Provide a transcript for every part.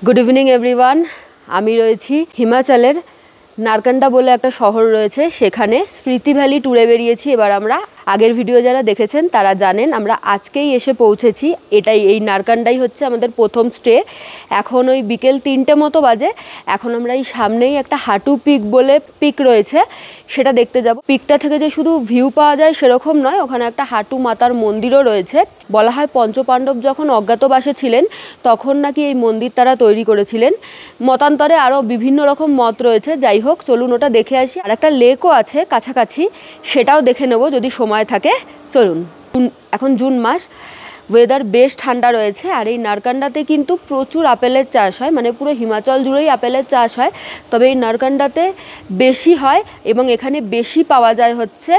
Good evening everyone. আমি রয়েছি হিমাচলের নারকান্ডা বলে একটা শহর রয়েছে, সেখানে স্মৃতি ভ্যালি ট্যুরে বেরিয়েছি। এবার আমরা আগের ভিডিও যারা দেখেছেন তারা জানেন আমরা আজকেই এসে পৌঁছেছি। এই নারকান্ডাই হচ্ছে আমাদের প্রথম স্টে। এখন ওই বিকেল 3টে মতো বাজে। এখন আমরা এই সামনেই একটা হাটু পিক বলে পিক রয়েছে, সেটা দেখতে যাব। পিকটা থেকে যে শুধু ভিউ পাওয়া যায় সেরকম নয়, ওখানে একটা হাটু মাতার মন্দিরও রয়েছে। বলা হয় পঞ্চপাণ্ডব যখন অজ্ঞাতবাসে ছিলেন তখন নাকি এই মন্দির তারা তৈরি করেছিলেন। মতান্তরে আরও বিভিন্ন রকম মত রয়েছে। যাই হোক, চলুন ওটা দেখে আসি। আর একটা লেকও আছে কাছাকাছি, সেটাও দেখে নেব যদি সময় থাকে। চলুন। এখন জুন মাস, ওয়েদার বেশ ঠান্ডা রয়েছে। আর এই নারকান্ডাতে কিন্তু প্রচুর আপেলের চাষ হয়, মানে পুরো হিমাচল জুড়েই আপেলের চাষ হয়, তবে এই নারকান্ডাতে বেশি হয় এবং এখানে বেশি পাওয়া যায় হচ্ছে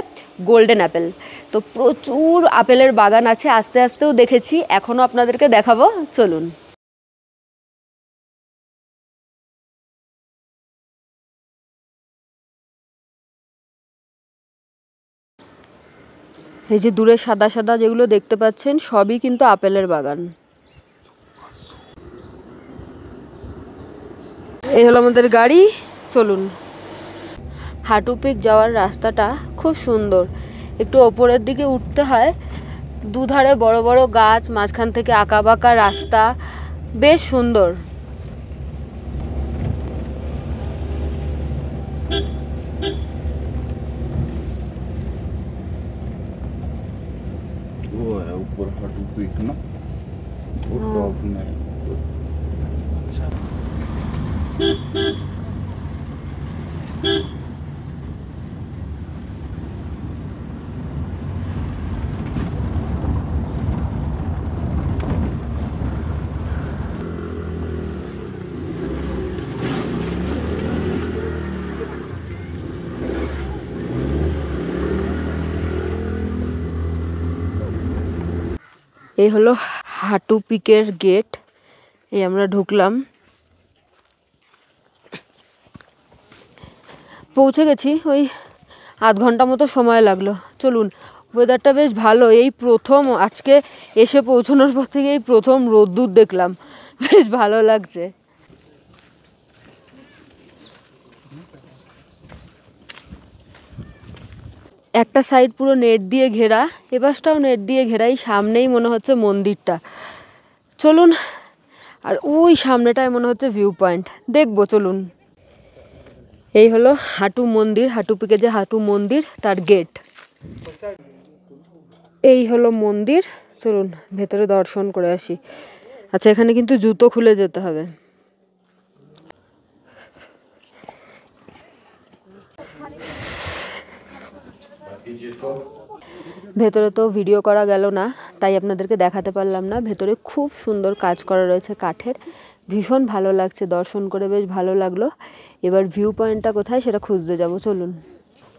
গোল্ডেন অ্যাপেল। তো প্রচুর আপেলের বাগান আছে, আস্তে আস্তেও দেখেছি, এখনও আপনাদেরকে দেখাবো। চলুন। এই যে দূরে সাদা সাদা যেগুলো দেখতে পাচ্ছেন সবই কিন্তু আপেলের বাগান। এই হলো আমাদের গাড়ি, চলুন। হাটু পিক যাওয়ার রাস্তাটা খুব সুন্দর, একটু ওপরের দিকে উঠতে হয়, দুধারে বড় বড় গাছ, মাঝখান থেকে আঁকা বাঁকা রাস্তা, বেশ সুন্দর। वो है ऊपर हाटू पीक ना, वो टॉप में। এই হলো হাটু পিকের গেট। এই আমরা ঢুকলাম, পৌঁছে গেছি। ওই আধ ঘন্টা মতো সময় লাগলো। চলুন। ওয়েদারটা বেশ ভালো। এই প্রথম আজকে এসে পৌঁছানোর পর থেকে এই প্রথম রোদ্দুর দেখলাম, বেশ ভালো লাগছে। একটা সাইড পুরো নেট দিয়ে ঘেরা, এপাশটাও নেট দিয়ে ঘেরা। এই সামনেই মনে হচ্ছে মন্দিরটা। চলুন। আর ওই সামনেটায় মনে হচ্ছে ভিউ পয়েন্ট, দেখবো। চলুন। এই হলো হাটু মন্দির, হাটু পিকে যে হাটু মন্দির তার গেট। এই হলো মন্দির, চলুন ভেতরে দর্শন করে আসি। আচ্ছা, এখানে কিন্তু জুতো খুলে যেতে হবে। ভেতরে তো ভিডিও করা গেল না, তাই আপনাদেরকে দেখাতে পারলাম না। ভেতরে খুব সুন্দর কাজ করা রয়েছে কাঠের, ভীষণ ভালো লাগছে, দর্শন করে বেশ ভালো লাগলো। এবার ভিউ পয়েন্টটা কোথায় সেটা খুঁজতে যাব। চলুন।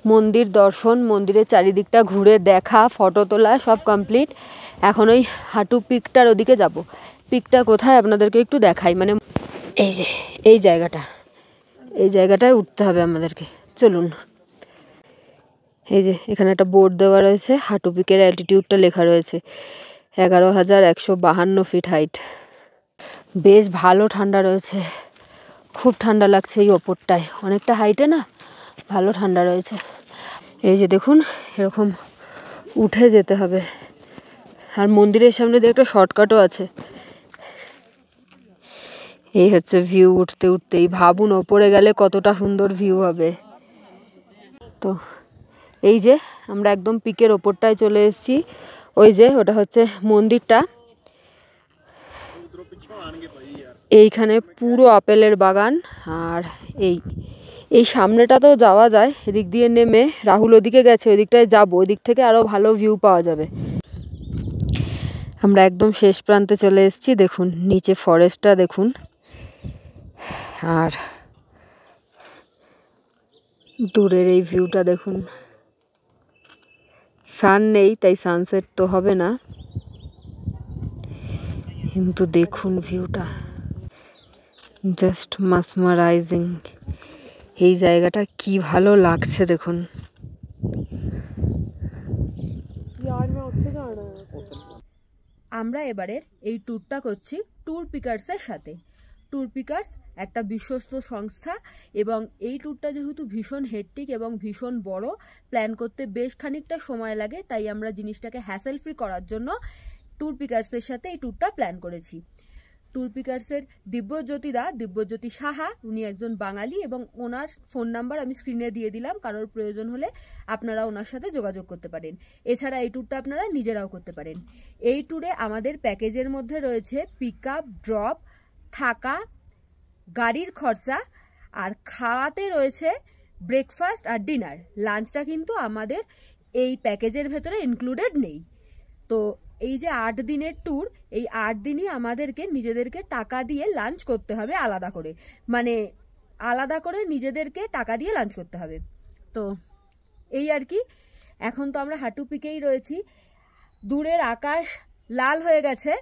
মন্দির দর্শন, মন্দিরের চারিদিকটা ঘুরে দেখা, ফটো তোলা সব কমপ্লিট। এখন ওই হাটু পিকটার ওদিকে যাব। পিকটা কোথায় আপনাদেরকে একটু দেখাই, মানে এই যে এই জায়গাটায় উঠতে হবে আমাদেরকে। চলুন। এই যে এখানে একটা বোর্ড দেওয়া রয়েছে, হাটু পিকের অ্যালটিটিউডটা লেখা রয়েছে 11,152 ফিট হাইট। বেশ ভালো ঠান্ডা রয়েছে, খুব ঠান্ডা লাগছে এই ওপরটায়, অনেকটা হাইটে না, ভালো ঠান্ডা রয়েছে। এই যে দেখুন, এরকম উঠে যেতে হবে। আর মন্দিরের সামনে দিয়ে একটা শর্টকাটও আছে। এই হচ্ছে ভিউ উঠতে উঠতেই। ভাবুন ওপরে গেলে কতটা সুন্দর ভিউ হবে। তো এই যে আমরা একদম পিকের ওপরটায় চলে এসেছি। ওই যে ওটা হচ্ছে মন্দিরটা। এইখানে পুরো আপেলের বাগান। আর এই সামনেটা তো যাওয়া যায়, এদিক দিয়ে নেমে রাহুল ওদিকে গেছে, ওই দিকটায় যাবো, ওই দিক থেকে আরও ভালো ভিউ পাওয়া যাবে। আমরা একদম শেষ প্রান্তে চলে এসেছি। দেখুন নিচে ফরেস্টটা দেখুন, আর দূরের এই ভিউটা দেখুন। সান নেই তাই সানসেট তো হবে না, কিন্তু দেখুন ভিউটা জাস্ট মাসমারাইজিং। এই জায়গাটা কি ভালো লাগছে দেখুন। আমরা এবারে এই ট্যুরটা করছি ট্যুর পিকার্সের সাথে। ট্যুর পিকার্স একটা বিশ্বস্ত সংস্থা, এবং এই ট্যুরটা যেহেতু ভীষণ হেক্টিক এবং ভীষণ বড়, প্ল্যান করতে বেশ খানিকটা সময় লাগে, তাই আমরা জিনিসটাকে হ্যাসেল ফ্রি করার জন্য ট্যুর পিকার্সের সাথে এই ট্যুরটা প্ল্যান করেছি। ট্যুর পিকার্সের দিব্যজ্যোতি সাহা, উনি একজন বাঙালি, এবং ওনার ফোন নাম্বার আমি স্ক্রিনে দিয়ে দিলাম, কারোর প্রয়োজন হলে আপনারা ওনার সাথে যোগাযোগ করতে পারেন। এছাড়া এই ট্যুরটা আপনারা নিজেরাও করতে পারেন। এই ট্যুরে আমাদের প্যাকেজের মধ্যে রয়েছে পিক আপ, ড্রপ, থাকা, গাড়ির খরচা, আর খাওয়াতে রয়েছে ব্রেকফাস্ট আর ডিনার। লাঞ্চটা কিন্তু আমাদের এই প্যাকেজের ভেতরে ইনক্লুডেড নেই। তো এই যে 8 দিনের ট্যুর, এই 8 দিনই আমাদেরকে নিজেদেরকে টাকা দিয়ে লাঞ্চ করতে হবে আলাদা করে, মানে আলাদা করে নিজেদেরকে টাকা দিয়ে লাঞ্চ করতে হবে। তো এই আর কি। এখন তো আমরা হাঁটু পিকেই রয়েছি, দূরের আকাশ লাল হয়ে গেছে,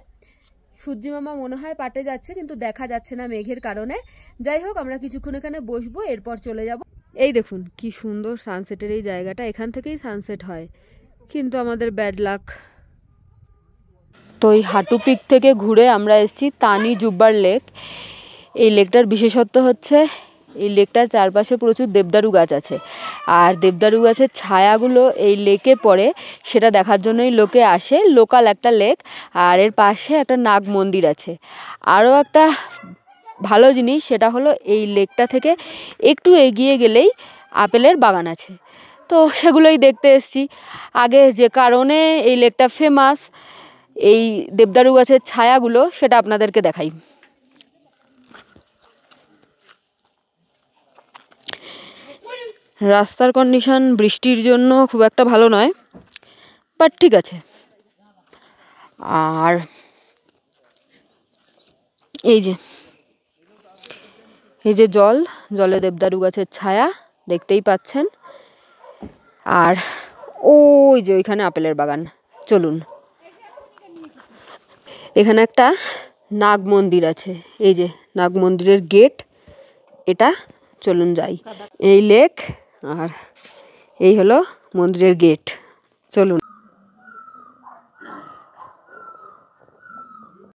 সূর্যি মামা মনে হয় পাটে যাচ্ছে, কিন্তু দেখা যাচ্ছে না মেঘের কারণে। যাই হোক, আমরা কিছুক্ষণ এখানে বসবো, এরপর চলে যাব। এই দেখুন কি সুন্দর সানসেটের এই জায়গাটা, এখান থেকেই সানসেট হয়, কিন্তু আমাদের ব্যাড লাক। তো এই হাঁটু পিক থেকে ঘুরে আমরা এসেছি তানি জুব্বার লেক। এই লেকটার বিশেষত্ব হচ্ছে এই লেকটার চারপাশে প্রচুর দেবদারু গাছ আছে, আর দেবদারু গাছের ছায়াগুলো এই লেকে পড়ে, সেটা দেখার জন্যই লোকে আসে। লোকাল একটা লেক, আর এর পাশে একটা নাগ মন্দির আছে। আরও একটা ভালো জিনিস, সেটা হলো এই লেকটা থেকে একটু এগিয়ে গেলেই আপেলের বাগান আছে। তো সেগুলোই দেখতে এসেছি। আগে যে কারণে এই লেকটা ফেমাস, এই দেবদারু গাছের ছায়াগুলো, সেটা আপনাদেরকে দেখাই। রাস্তার কন্ডিশন বৃষ্টির জন্য খুব একটা ভালো নয়, বাট ঠিক আছে। আর এই যে জলে দেবদারু গাছের ছায়া দেখতেই পাচ্ছেন, আর ওই যে ওইখানে আপেলের বাগান। চলুন, এখানে একটা নাগ মন্দির আছে, এই যে নাগ মন্দিরের গেট এটা। চলুন যাই। এই লেক আর এই হলো মন্দিরের গেট, চলুন।